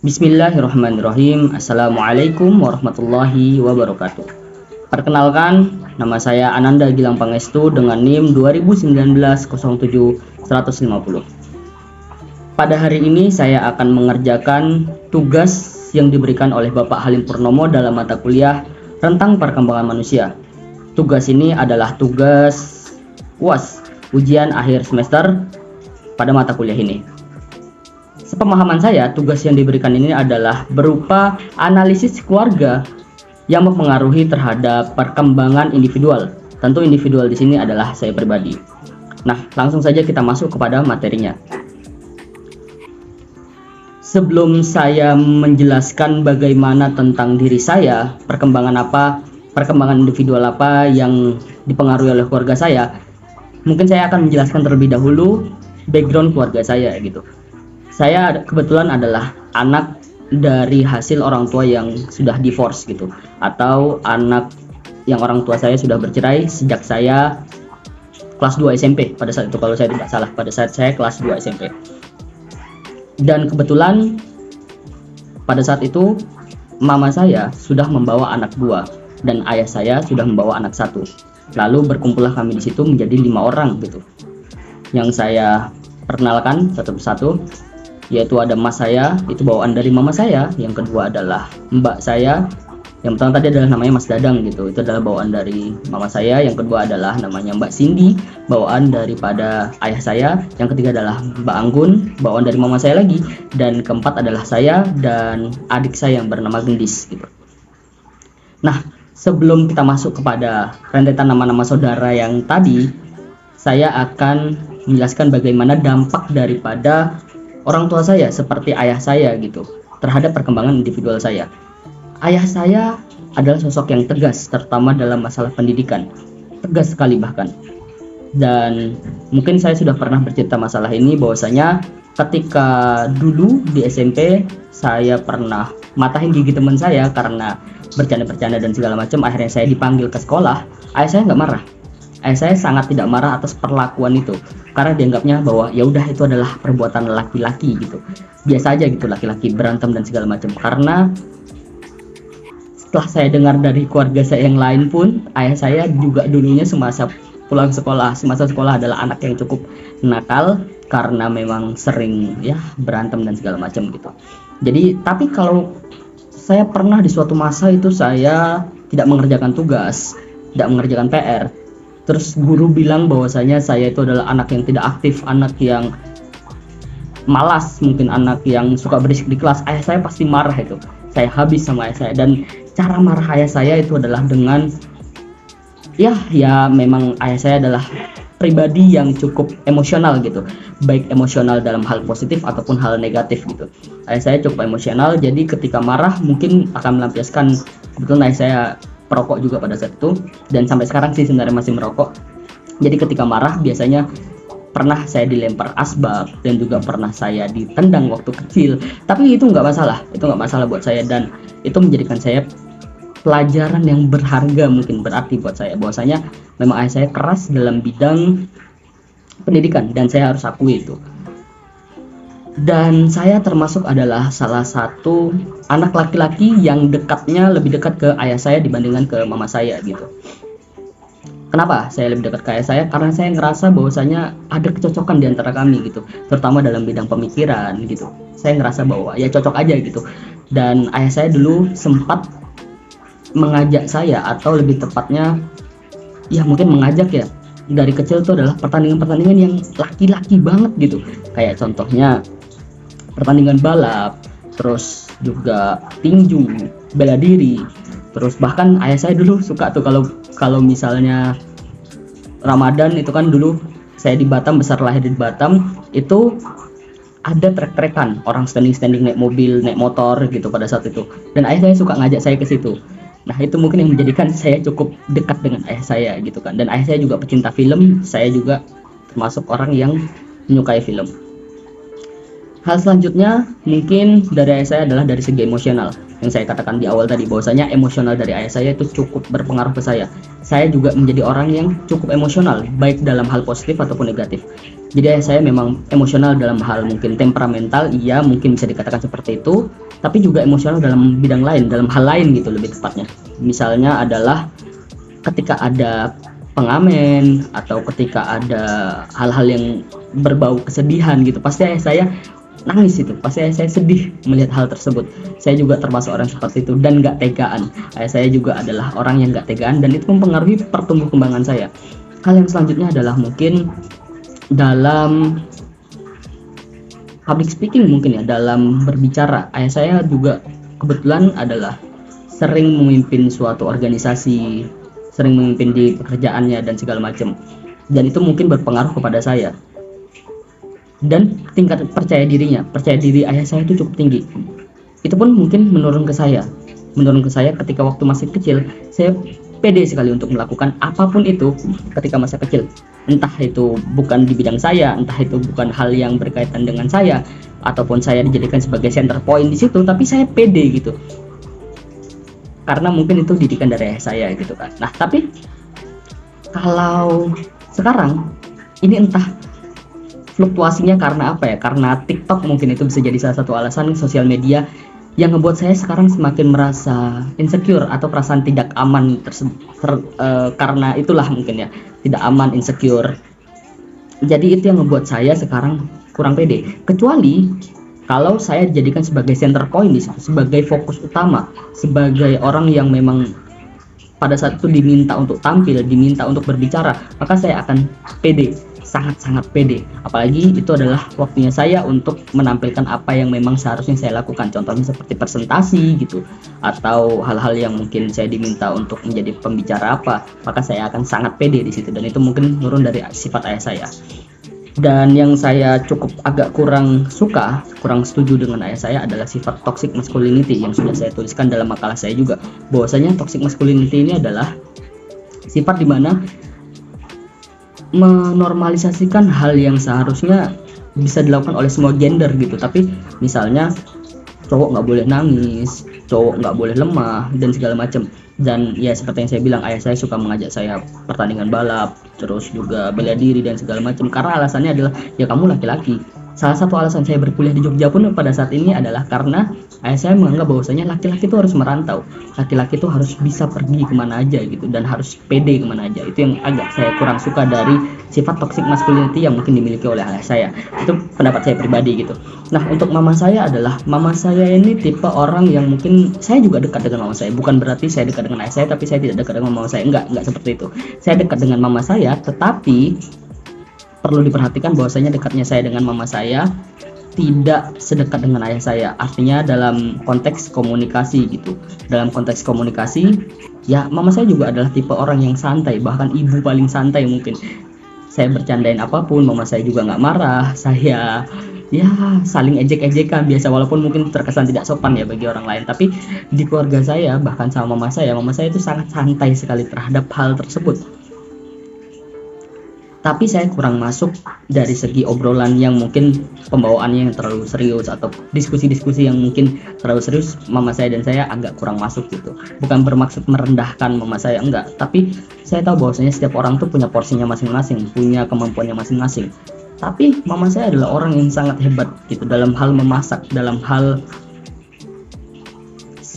Bismillahirrahmanirrahim. Assalamualaikum warahmatullahi wabarakatuh. Perkenalkan, nama saya Ananda Gilang Pangestu dengan NIM 2019-07-150. Pada hari ini saya akan mengerjakan tugas yang diberikan oleh Bapak Halim Purnomo dalam mata kuliah Rentang Perkembangan Manusia. Tugas ini adalah tugas UAS, ujian akhir semester pada mata kuliah ini. Sepemahaman saya, tugas yang diberikan ini adalah berupa analisis keluarga yang mempengaruhi terhadap perkembangan individual. Tentu individual di sini adalah saya pribadi. Nah, langsung saja kita masuk kepada materinya. Sebelum saya menjelaskan bagaimana tentang diri saya, perkembangan individual apa yang dipengaruhi oleh keluarga saya, mungkin saya akan menjelaskan terlebih dahulu background keluarga saya gitu. Saya kebetulan adalah anak dari hasil orang tua yang sudah divorce gitu, atau anak yang orang tua saya sudah bercerai sejak saya kelas 2 SMP pada saat itu, kalau saya tidak salah, pada saat saya kelas 2 SMP. Dan kebetulan pada saat itu mama saya sudah membawa anak 2 dan ayah saya sudah membawa anak 1. Lalu berkumpullah kami di situ menjadi 5 orang gitu. Yang saya perkenalkan satu persatu, yaitu ada mas saya, itu bawaan dari mama saya. Yang kedua adalah mbak saya. Yang pertama tadi adalah namanya Mas Dadang gitu, itu adalah bawaan dari mama saya. Yang kedua adalah namanya Mbak Cindy, bawaan daripada ayah saya. Yang ketiga adalah Mbak Anggun, bawaan dari mama saya lagi. Dan keempat adalah saya dan adik saya yang bernama Gendis gitu. Nah, sebelum kita masuk kepada rentetan nama-nama saudara yang tadi, saya akan menjelaskan bagaimana dampak daripada orang tua saya seperti ayah saya gitu terhadap perkembangan individual saya. Ayah saya adalah sosok yang tegas, terutama dalam masalah pendidikan. Tegas sekali bahkan. Dan mungkin saya sudah pernah bercerita masalah ini, bahwasanya ketika dulu di SMP saya pernah matahin gigi teman saya karena bercanda-bercanda dan segala macam. Akhirnya saya dipanggil ke sekolah. Ayah saya nggak marah. Ayah saya sangat tidak marah atas perlakuan itu, karena dianggapnya bahwa ya udah itu adalah perbuatan laki-laki gitu. Biasa aja gitu laki-laki berantem dan segala macam. Karena setelah saya dengar dari keluarga saya yang lain pun, ayah saya juga dulunya semasa sekolah adalah anak yang cukup nakal karena memang sering ya berantem dan segala macam gitu. Jadi tapi kalau saya pernah di suatu masa itu saya tidak mengerjakan tugas, tidak mengerjakan PR. Terus guru bilang bahwasanya saya itu adalah anak yang tidak aktif, anak yang malas, mungkin anak yang suka berisik di kelas. Ayah saya pasti marah itu. Saya habis sama ayah saya, dan cara marah ayah saya itu adalah dengan ya memang ayah saya adalah pribadi yang cukup emosional gitu, baik emosional dalam hal positif ataupun hal negatif gitu. Ayah saya cukup emosional, jadi ketika marah mungkin akan melampiaskan. Kebetulan ayah saya perokok juga pada saat itu, dan sampai sekarang sih sebenarnya masih merokok. Jadi ketika marah biasanya pernah saya dilempar asbak dan juga pernah saya ditendang waktu kecil. Tapi itu nggak masalah buat saya, dan itu menjadikan saya pelajaran yang berharga, mungkin berarti buat saya, bahwasanya memang ayah saya keras dalam bidang pendidikan dan saya harus akui itu. Dan saya termasuk adalah salah satu anak laki-laki yang lebih dekat ke ayah saya dibandingkan ke mama saya gitu. Kenapa saya lebih dekat ke ayah saya? Karena saya ngerasa bahwasanya ada kecocokan di antara kami gitu, terutama dalam bidang pemikiran gitu. Saya ngerasa bahwa ya cocok aja gitu. Dan ayah saya dulu sempat mengajak saya, atau lebih tepatnya ya mungkin mengajak ya, dari kecil itu adalah pertandingan-pertandingan yang laki-laki banget gitu. Kayak contohnya pertandingan balap, terus juga tinju, bela diri. Terus bahkan ayah saya dulu suka tuh kalau misalnya Ramadan itu kan, dulu saya di Batam, besar lahir di Batam, itu ada trek-trekan, orang standing naik mobil, naik motor gitu pada saat itu. Dan ayah saya suka ngajak saya ke situ. Nah, itu mungkin yang menjadikan saya cukup dekat dengan ayah saya gitu kan. Dan ayah saya juga pecinta film, saya juga termasuk orang yang menyukai film. Hal selanjutnya mungkin dari ayah saya adalah dari segi emosional. Yang saya katakan di awal tadi bahwasanya emosional dari ayah saya itu cukup berpengaruh ke saya. Saya juga menjadi orang yang cukup emosional, baik dalam hal positif ataupun negatif. Jadi ayah saya memang emosional dalam hal mungkin temperamental, iya mungkin bisa dikatakan seperti itu, tapi juga emosional dalam bidang lain, dalam hal lain gitu lebih tepatnya. Misalnya adalah ketika ada pengamen atau ketika ada hal-hal yang berbau kesedihan gitu, pasti ayah saya nangis itu, pasti saya sedih melihat hal tersebut. Saya juga termasuk orang seperti itu dan gak tegaan. Saya juga adalah orang yang gak tegaan dan itu mempengaruhi pertumbuh kembangan saya. Hal yang selanjutnya adalah mungkin dalam public speaking, mungkin ya, dalam berbicara. Ayah saya juga kebetulan adalah sering memimpin suatu organisasi, sering memimpin di pekerjaannya dan segala macam. Dan itu mungkin berpengaruh kepada saya. Dan tingkat percaya diri ayah saya itu cukup tinggi. Itu pun mungkin menurun ke saya ketika waktu masih kecil. Saya pede sekali untuk melakukan apapun itu ketika masa kecil, entah itu bukan di bidang saya, entah itu bukan hal yang berkaitan dengan saya, ataupun saya dijadikan sebagai center point di situ, tapi saya pede gitu, karena mungkin itu didikan dari ayah saya gitu kan. Nah tapi kalau sekarang ini entah fluktuasinya karena apa ya, karena TikTok mungkin itu bisa jadi salah satu alasan, sosial media yang ngebuat saya sekarang semakin merasa insecure atau perasaan tidak aman karena itulah mungkin ya, tidak aman, insecure. Jadi itu yang ngebuat saya sekarang kurang pede, kecuali kalau saya dijadikan sebagai center point di situ, sebagai fokus utama, sebagai orang yang memang pada saat itu diminta untuk tampil, diminta untuk berbicara, maka saya akan pede, sangat-sangat pede. Apalagi itu adalah waktunya saya untuk menampilkan apa yang memang seharusnya saya lakukan, contohnya seperti presentasi gitu, atau hal-hal yang mungkin saya diminta untuk menjadi pembicara apa, maka saya akan sangat pede di situ. Dan itu mungkin turun dari sifat ayah saya. Dan yang saya cukup agak kurang setuju dengan ayah saya adalah sifat toxic masculinity yang sudah saya tuliskan dalam makalah saya juga, bahwasanya toxic masculinity ini adalah sifat dimana menormalisasikan hal yang seharusnya bisa dilakukan oleh semua gender gitu. Tapi misalnya cowok nggak boleh nangis, cowok nggak boleh lemah dan segala macam. Dan ya seperti yang saya bilang, ayah saya suka mengajak saya pertandingan balap, terus juga bela diri dan segala macam, karena alasannya adalah ya kamu laki-laki. Salah satu alasan saya berkuliah di Jogja pun pada saat ini adalah karena ayah saya menganggap bahwasanya laki-laki itu harus merantau, laki-laki itu harus bisa pergi kemana aja gitu, dan harus pede kemana aja. Itu yang agak saya kurang suka dari sifat toxic masculinity yang mungkin dimiliki oleh ayah saya. Itu pendapat saya pribadi gitu. Nah untuk mama saya adalah, mama saya ini tipe orang yang mungkin, saya juga dekat dengan mama saya, bukan berarti saya dekat dengan ayah saya tapi saya tidak dekat dengan mama saya, enggak seperti itu. Saya dekat dengan mama saya, tetapi perlu diperhatikan bahwasanya dekatnya saya dengan mama saya tidak sedekat dengan ayah saya. Artinya dalam konteks komunikasi gitu. Dalam konteks komunikasi, ya mama saya juga adalah tipe orang yang santai, bahkan ibu paling santai mungkin. Saya bercandain apapun, mama saya juga nggak marah. Saya ya saling ejek-ejekan biasa, walaupun mungkin terkesan tidak sopan ya bagi orang lain. Tapi di keluarga saya, bahkan sama mama saya itu sangat santai sekali terhadap hal tersebut. Tapi saya kurang masuk dari segi obrolan yang mungkin pembawaannya yang terlalu serius, atau diskusi-diskusi yang mungkin terlalu serius. Mama saya dan saya agak kurang masuk gitu. Bukan bermaksud merendahkan mama saya, enggak, tapi saya tahu bahwasanya setiap orang tuh punya porsinya masing-masing, punya kemampuannya masing-masing. Tapi mama saya adalah orang yang sangat hebat gitu dalam hal memasak, dalam hal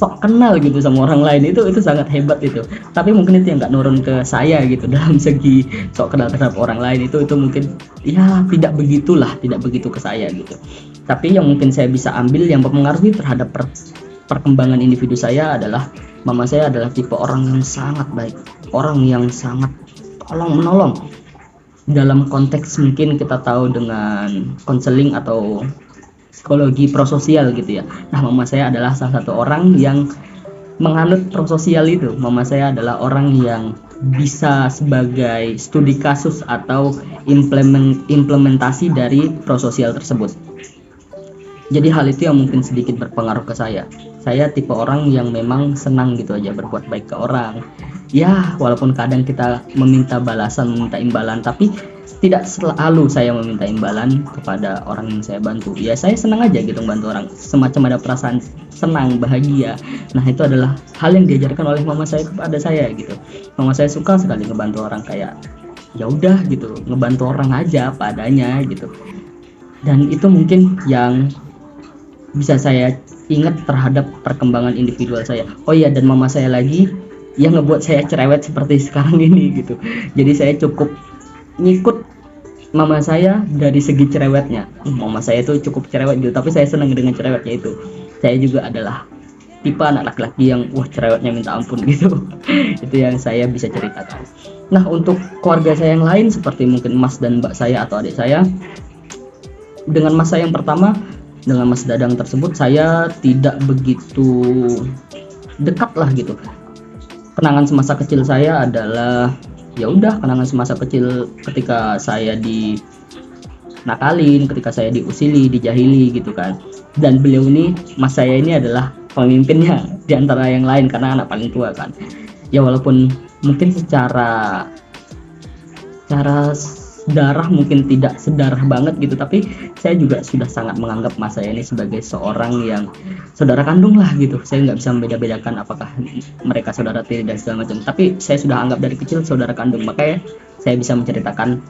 sok kenal gitu sama orang lain, itu sangat hebat itu. Tapi mungkin itu yang nggak nurun ke saya gitu dalam segi sok kenal terhadap orang lain, itu mungkin ya tidak begitu ke saya gitu. Tapi yang mungkin saya bisa ambil yang mempengaruhi terhadap perkembangan individu saya adalah mama saya adalah tipe orang yang sangat baik, orang yang sangat tolong menolong. Dalam konteks mungkin kita tahu dengan konseling atau psikologi prososial gitu ya. Nah mama saya adalah salah satu orang yang menganut prososial itu. Mama saya adalah orang yang bisa sebagai studi kasus atau implementasi dari prososial tersebut. Jadi hal itu yang mungkin sedikit berpengaruh ke saya. Saya tipe orang yang memang senang gitu aja berbuat baik ke orang. Ya walaupun kadang kita meminta balasan, meminta imbalan, tapi tidak selalu saya meminta imbalan kepada orang yang saya bantu. Ya saya senang aja gitu membantu orang, semacam ada perasaan senang, bahagia. Nah itu adalah hal yang diajarkan oleh mama saya kepada saya gitu. Mama saya suka sekali ngebantu orang, kayak ya udah gitu, ngebantu orang aja apa adanya gitu. Dan itu mungkin yang bisa saya ingat terhadap perkembangan individual saya. Oh iya, dan mama saya lagi yang ngebuat saya cerewet seperti sekarang ini gitu. Jadi saya cukup ngikut mama saya dari segi cerewetnya. Mama saya itu cukup cerewet gitu, tapi saya senang dengan cerewetnya itu. Saya juga adalah tipe anak laki-laki yang cerewetnya minta ampun gitu. Itu yang saya bisa ceritakan. Nah untuk keluarga saya yang lain seperti mungkin mas dan mbak saya atau adik saya, dengan mas saya yang pertama, dengan mas Dadang tersebut saya tidak begitu dekat lah gitu. Kenangan semasa kecil saya adalah ya udah kenangan semasa kecil ketika saya dinakalin, ketika saya diusili, dijahili gitu kan. Dan beliau ini, mas saya ini adalah pemimpinnya di antara yang lain karena anak paling tua kan. Ya walaupun mungkin secara darah mungkin tidak sedarah banget gitu, tapi saya juga sudah sangat menganggap mas saya ini sebagai seorang yang saudara kandung lah gitu. Saya nggak bisa membeda-bedakan apakah mereka saudara tiri dan segala macam, tapi saya sudah anggap dari kecil saudara kandung. Makanya saya bisa menceritakan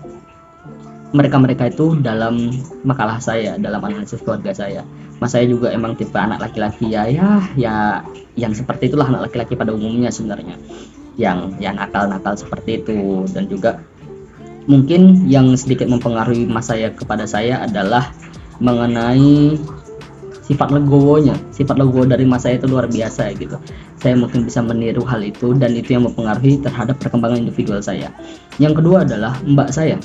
mereka itu dalam makalah saya, dalam analisis keluarga saya. Mas saya juga emang tipe anak laki-laki ya yang seperti itulah anak laki-laki pada umumnya sebenarnya, yang nakal-nakal seperti itu. Dan juga mungkin yang sedikit mempengaruhi mas saya kepada saya adalah mengenai sifat legowonya. Sifat legowo dari mas saya itu luar biasa gitu. Saya mungkin bisa meniru hal itu, dan itu yang mempengaruhi terhadap perkembangan individual saya. Yang kedua adalah mbak saya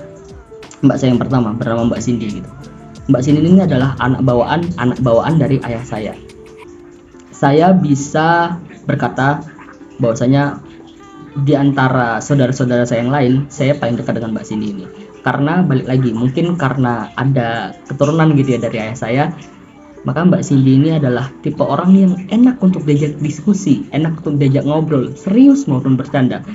yang pertama bernama Mbak Cindy gitu. Mbak Cindy ini adalah anak bawaan dari ayah saya. Saya bisa berkata bahwasanya di antara saudara-saudara saya yang lain, saya paling dekat dengan Mbak Cindy ini. Karena balik lagi, mungkin karena ada keturunan gitu ya dari ayah saya, maka Mbak Cindy ini adalah tipe orang yang enak untuk diajak diskusi, enak untuk diajak ngobrol, serius maupun bercanda.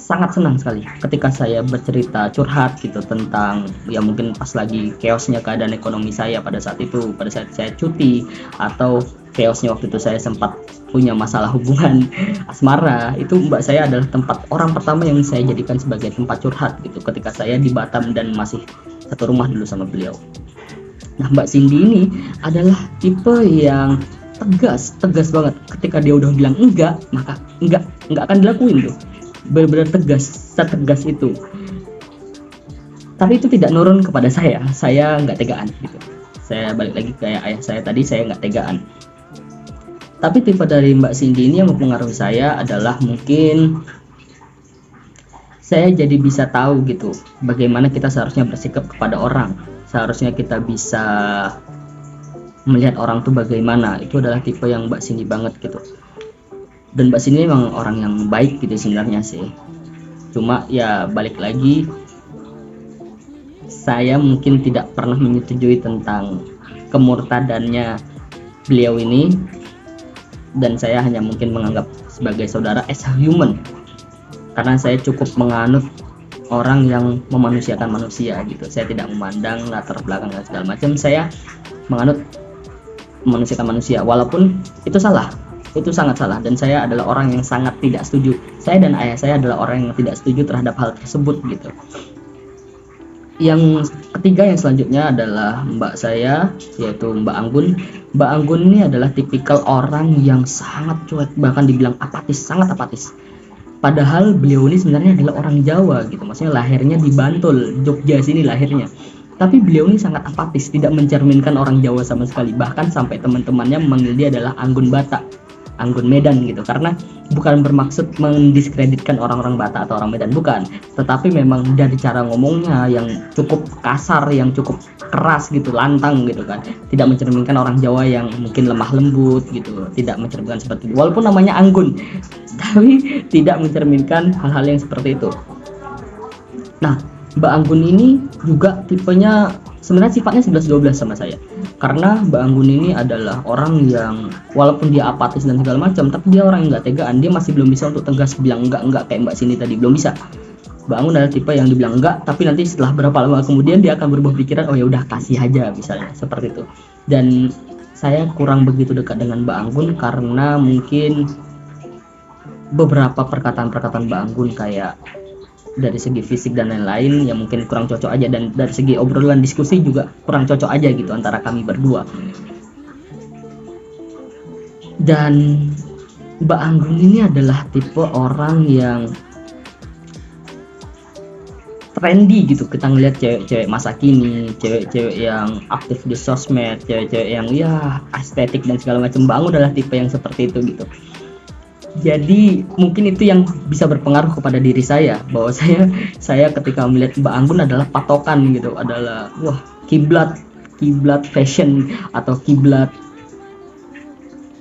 Sangat senang sekali ketika saya bercerita curhat gitu tentang ya mungkin pas lagi chaosnya keadaan ekonomi saya pada saat itu, pada saat saya cuti, atau chaosnya waktu itu saya sempat punya masalah hubungan asmara. Itu mbak saya adalah orang pertama yang saya jadikan sebagai tempat curhat gitu ketika saya di Batam dan masih satu rumah dulu sama beliau. Nah Mbak Cindy ini adalah tipe yang tegas banget. Ketika dia udah bilang enggak, maka enggak akan dilakuin tuh. Benar-benar setegas itu. Tapi itu tidak nurun kepada saya nggak tegaan gitu. Saya balik lagi kayak ayah saya tadi, saya nggak tegaan. Tapi tipe dari Mbak Cindy ini yang mempengaruhi saya adalah mungkin saya jadi bisa tahu gitu bagaimana kita seharusnya bersikap kepada orang. Seharusnya kita bisa melihat orang tuh bagaimana. Itu adalah tipe yang Mbak Cindy banget gitu. Dan Mbak Cindy memang orang yang baik gitu sebenarnya sih. Cuma ya balik lagi, saya mungkin tidak pernah menyetujui tentang kemurtadannya beliau ini, dan saya hanya mungkin menganggap sebagai saudara as a human, karena saya cukup menganut orang yang memanusiakan manusia gitu. Saya tidak memandang latar belakang dan segala macam. Saya menganut memanusiakan manusia, walaupun itu salah. Itu sangat salah, dan saya adalah orang yang sangat tidak setuju. Saya dan ayah saya adalah orang yang tidak setuju terhadap hal tersebut gitu. Yang ketiga yang selanjutnya adalah mbak saya, yaitu Mbak Anggun. Mbak Anggun ini adalah tipikal orang yang sangat cuek, bahkan dibilang apatis, sangat apatis. Padahal beliau ini sebenarnya adalah orang Jawa gitu, maksudnya lahirnya di Bantul, Jogja sini lahirnya. Tapi beliau ini sangat apatis, tidak mencerminkan orang Jawa sama sekali. Bahkan sampai teman-temannya memanggil dia adalah Anggun Batak, Anggun Medan gitu, karena bukan bermaksud mendiskreditkan orang-orang Batak atau orang Medan, bukan, tetapi memang dari cara ngomongnya yang cukup kasar, yang cukup keras gitu, lantang gitu kan, tidak mencerminkan orang Jawa yang mungkin lemah lembut gitu, tidak mencerminkan seperti itu. Walaupun namanya Anggun, tapi tidak mencerminkan hal-hal yang seperti itu. Nah, Mbak Anggun ini juga tipenya sebenarnya sifatnya 11-12 sama saya. Karena Mbak Anggun ini adalah orang yang walaupun dia apatis dan segala macam, tapi dia orang yang nggak tegaan. Dia masih belum bisa untuk tegas bilang enggak kayak Mbak Cindy tadi, belum bisa. Mbak Anggun adalah tipe yang dibilang enggak, tapi nanti setelah berapa lama kemudian dia akan berubah pikiran, oh ya udah kasih aja misalnya, seperti itu. Dan saya kurang begitu dekat dengan Mbak Anggun karena mungkin beberapa perkataan-perkataan Mbak Anggun kayak dari segi fisik dan lain-lain yang mungkin kurang cocok aja, dan dari segi obrolan diskusi juga kurang cocok aja gitu antara kami berdua. Dan Mbak Anggun ini adalah tipe orang yang trendy gitu. Kita ngeliat cewek-cewek masa kini, cewek-cewek yang aktif di sosmed, cewek-cewek yang ya estetik dan segala macam. Mbak Anggun adalah tipe yang seperti itu gitu. Jadi mungkin itu yang bisa berpengaruh kepada diri saya, bahwa saya ketika melihat Mbak Anggun adalah patokan gitu, adalah wah kiblat fashion atau kiblat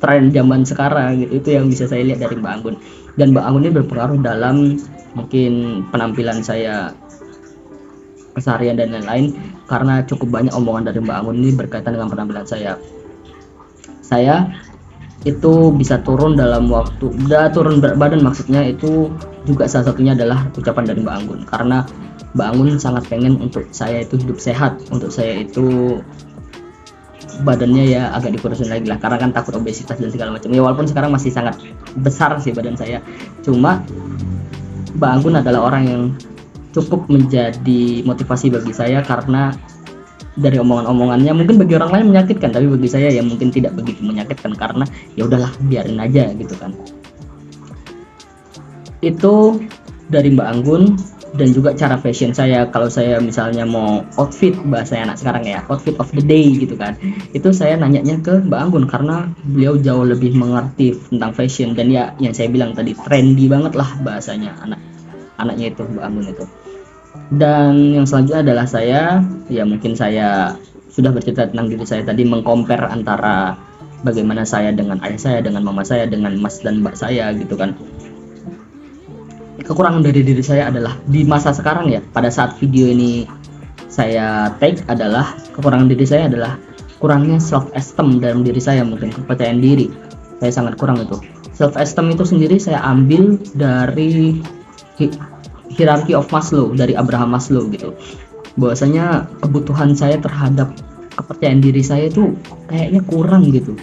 tren zaman sekarang gitu. Itu yang bisa saya lihat dari Mbak Anggun. Dan Mbak Anggun ini berpengaruh dalam mungkin penampilan saya, keseharian dan lain-lain, karena cukup banyak omongan dari Mbak Anggun ini berkaitan dengan penampilan saya. Saya itu bisa turun dalam waktu, turun berat badan maksudnya, itu juga salah satunya adalah ucapan dari Mbak Anggun, karena Mbak Anggun sangat pengen untuk saya itu hidup sehat, untuk saya itu badannya ya agak dikurusin lagi lah, karena kan takut obesitas dan segala macam ya, walaupun sekarang masih sangat besar sih badan saya. Cuma Mbak Anggun adalah orang yang cukup menjadi motivasi bagi saya, karena dari omongan-omongannya mungkin bagi orang lain menyakitkan, tapi bagi saya ya mungkin tidak begitu menyakitkan, karena ya udahlah biarin aja gitu kan. Itu dari Mbak Anggun. Dan juga cara fashion saya, kalau saya misalnya mau outfit, bahasa anak sekarang ya, outfit of the day gitu kan, itu saya nanyanya ke Mbak Anggun, karena beliau jauh lebih mengerti tentang fashion, dan ya yang saya bilang tadi trendy banget lah bahasanya anaknya itu, Mbak Anggun itu. Dan yang selanjutnya adalah saya, ya mungkin saya sudah bercerita tentang diri saya tadi, mengcompare antara bagaimana saya dengan ayah saya, dengan mama saya, dengan mas dan mbak saya gitu kan. Kekurangan dari diri saya adalah di masa sekarang ya, pada saat video ini saya take, adalah kekurangan diri saya adalah kurangnya self esteem dalam diri saya, mungkin kepercayaan diri saya sangat kurang itu. Self esteem itu sendiri saya ambil dari hierarchy of Maslow, dari Abraham Maslow gitu, bahwasanya kebutuhan saya terhadap kepercayaan diri saya itu kayaknya kurang gitu.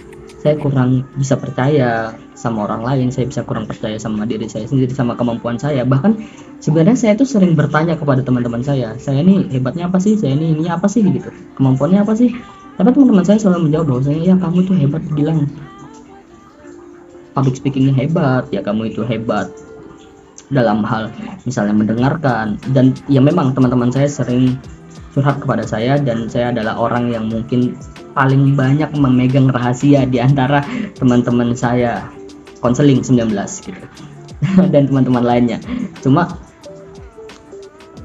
Saya kurang bisa percaya sama orang lain, saya bisa kurang percaya sama diri saya sendiri, sama kemampuan saya. Bahkan sebenarnya saya tuh sering bertanya kepada teman-teman saya ini hebatnya apa sih, saya ini apa sih gitu, kemampuannya apa sih. Tapi teman-teman saya selalu menjawab bahwasanya ya kamu tuh hebat, bilang public speakingnya hebat, ya kamu itu hebat dalam hal misalnya mendengarkan. Dan ya memang teman-teman saya sering curhat kepada saya, dan saya adalah orang yang mungkin paling banyak memegang rahasia di antara teman-teman saya, konseling 19 gitu dan teman-teman lainnya. Cuma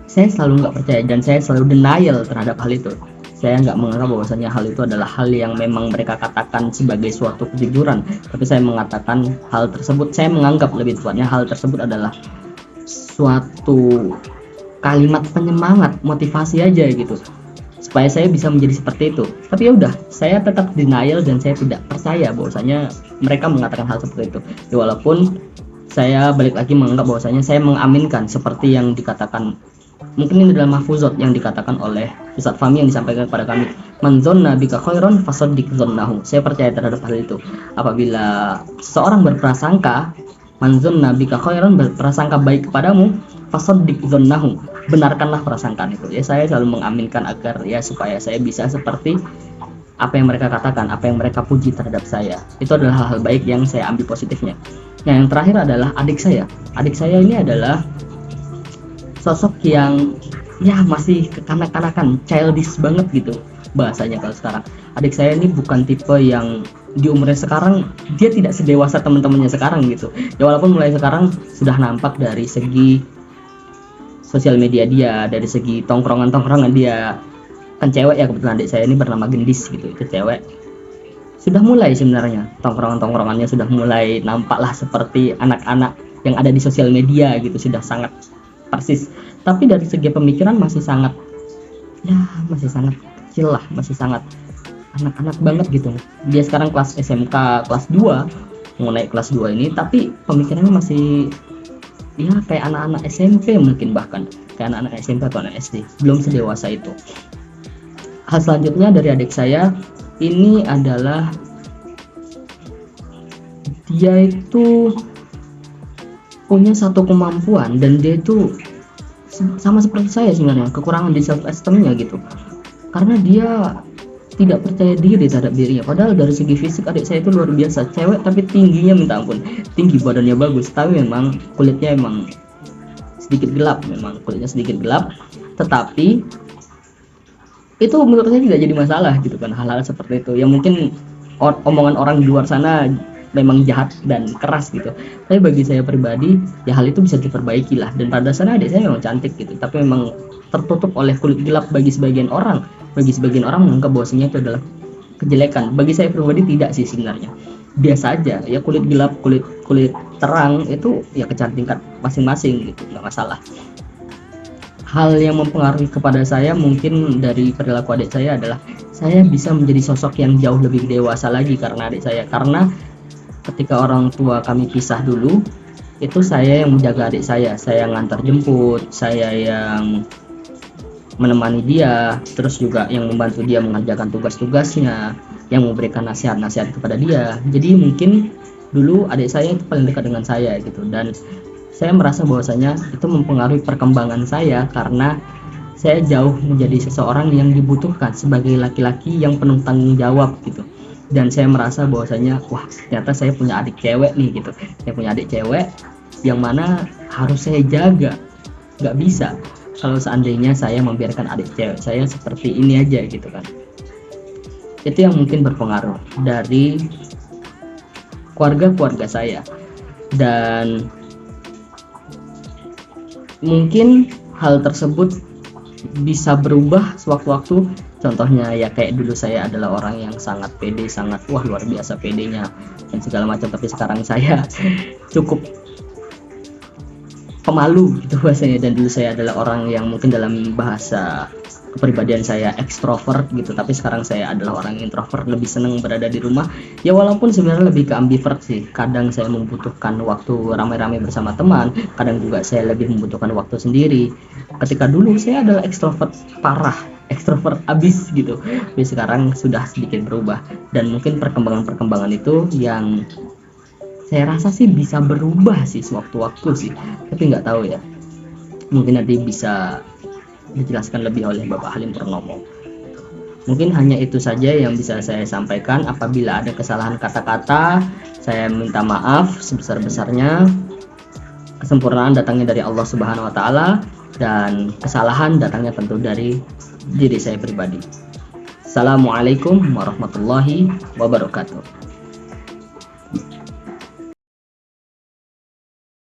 saya selalu nggak percaya, dan saya selalu denial terhadap hal itu. Saya nggak menganggap bahwasanya hal itu adalah hal yang memang mereka katakan sebagai suatu kejujuran, tapi saya mengatakan hal tersebut, saya menganggap lebih tepatnya hal tersebut adalah suatu kalimat penyemangat, motivasi aja gitu, supaya saya bisa menjadi seperti itu. Tapi ya udah, saya tetap denial dan saya tidak percaya bahwasanya mereka mengatakan hal seperti itu. Ya, walaupun saya balik lagi menganggap bahwasanya saya mengaminkan seperti yang dikatakan, mungkin ini adalah mahfuzat yang dikatakan oleh Ustaz Fahmi yang disampaikan kepada kami, man dzanna bika khairan fasaddiq dzannahu. Saya percaya terhadap hal itu. Apabila seseorang berprasangka, man dzanna bika khairan, berprasangka baik kepadamu, fasaddiq dzannahu, benarkanlah prasangkaan itu. Ya, saya selalu mengaminkan agar ya supaya saya bisa seperti apa yang mereka katakan, apa yang mereka puji terhadap saya. Itu adalah hal-hal baik yang saya ambil positifnya. Nah, yang terakhir adalah adik saya. Adik saya ini adalah sosok yang ya masih kekanak-kanakan, childish banget gitu bahasanya kalau sekarang. Adik saya ini bukan tipe yang di umurnya sekarang, dia tidak sedewasa teman-temannya sekarang gitu. Ya, walaupun mulai sekarang sudah nampak dari segi sosial media dia, dari segi tongkrongan dia, kan cewek ya, kebetulan adik saya ini bernama Gendis gitu, itu cewek. Sudah mulai sebenarnya tongkrongannya sudah mulai nampaklah seperti anak-anak yang ada di sosial media gitu, sudah sangat persis. Tapi dari segi pemikiran masih sangat kecil lah, masih sangat anak-anak banget gitu. Dia sekarang kelas SMK kelas 2, mau naik kelas 2 ini, tapi pemikirannya masih ya kayak anak-anak SMP, mungkin bahkan kayak anak-anak SMP atau anak SD, belum sedewasa itu. Hal selanjutnya dari adik saya ini adalah dia itu punya satu kemampuan, dan dia itu sama seperti saya sebenarnya, kekurangan di self esteemnya gitu, karena dia tidak percaya diri terhadap dirinya. Padahal dari segi fisik adik saya itu luar biasa, cewek tapi tingginya minta ampun, tinggi, badannya bagus, tapi memang kulitnya emang sedikit gelap, tetapi itu menurut saya tidak jadi masalah gitu kan, hal-hal seperti itu. Ya mungkin omongan orang di luar sana memang jahat dan keras gitu, tapi bagi saya pribadi ya hal itu bisa diperbaiki lah. Dan pada dasarnya adik saya memang cantik gitu, tapi memang tertutup oleh kulit gelap bagi sebagian orang. Menganggap bahwasanya itu adalah kejelekan. Bagi saya pribadi tidak sih sebenarnya, biasa aja ya, kulit gelap, kulit terang itu ya kecantikan masing-masing gitu, nggak masalah. Hal yang mempengaruhi kepada saya mungkin dari perilaku adik saya adalah saya bisa menjadi sosok yang jauh lebih dewasa lagi karena adik saya. Karena ketika orang tua kami pisah dulu, itu saya yang menjaga adik saya ngantar jemput, saya yang menemani dia, terus juga yang membantu dia mengerjakan tugas-tugasnya, yang memberikan nasihat-nasihat kepada dia. Jadi mungkin dulu adik saya itu paling dekat dengan saya gitu, dan saya merasa bahwasanya itu mempengaruhi perkembangan saya karena saya jauh menjadi seseorang yang dibutuhkan sebagai laki-laki yang penuh tanggung jawab gitu. Dan saya merasa bahwasanya wah, ternyata saya punya adik cewek nih gitu, saya punya adik cewek yang mana harus saya jaga. Nggak bisa kalau seandainya saya membiarkan adik cewek saya seperti ini aja gitu kan. Itu yang mungkin berpengaruh dari keluarga saya. Dan mungkin hal tersebut bisa berubah sewaktu-waktu. Contohnya ya kayak dulu saya adalah orang yang sangat pede, sangat wah luar biasa pedenya dan segala macam, tapi sekarang saya cukup pemalu gitu bahasanya. Dan dulu saya adalah orang yang mungkin dalam bahasa kepribadian saya ekstrovert gitu, tapi sekarang saya adalah orang introvert, lebih senang berada di rumah. Ya walaupun sebenarnya lebih ke ambivert sih, kadang saya membutuhkan waktu ramai-ramai bersama teman, kadang juga saya lebih membutuhkan waktu sendiri. Ketika dulu saya adalah ekstrovert parah, ekstrovert abis gitu, tapi sekarang sudah sedikit berubah. Dan mungkin perkembangan itu yang saya rasa sih bisa berubah sih sewaktu-waktu sih, tapi nggak tahu ya, mungkin nanti bisa dijelaskan lebih oleh Bapak Halim Purnomo. Mungkin hanya itu saja yang bisa saya sampaikan. Apabila ada kesalahan kata-kata, saya minta maaf sebesar-besarnya. Kesempurnaan datangnya dari Allah Subhanahu wa taala, dan kesalahan datangnya tentu dari diri saya pribadi. Assalamualaikum warahmatullahi wabarakatuh.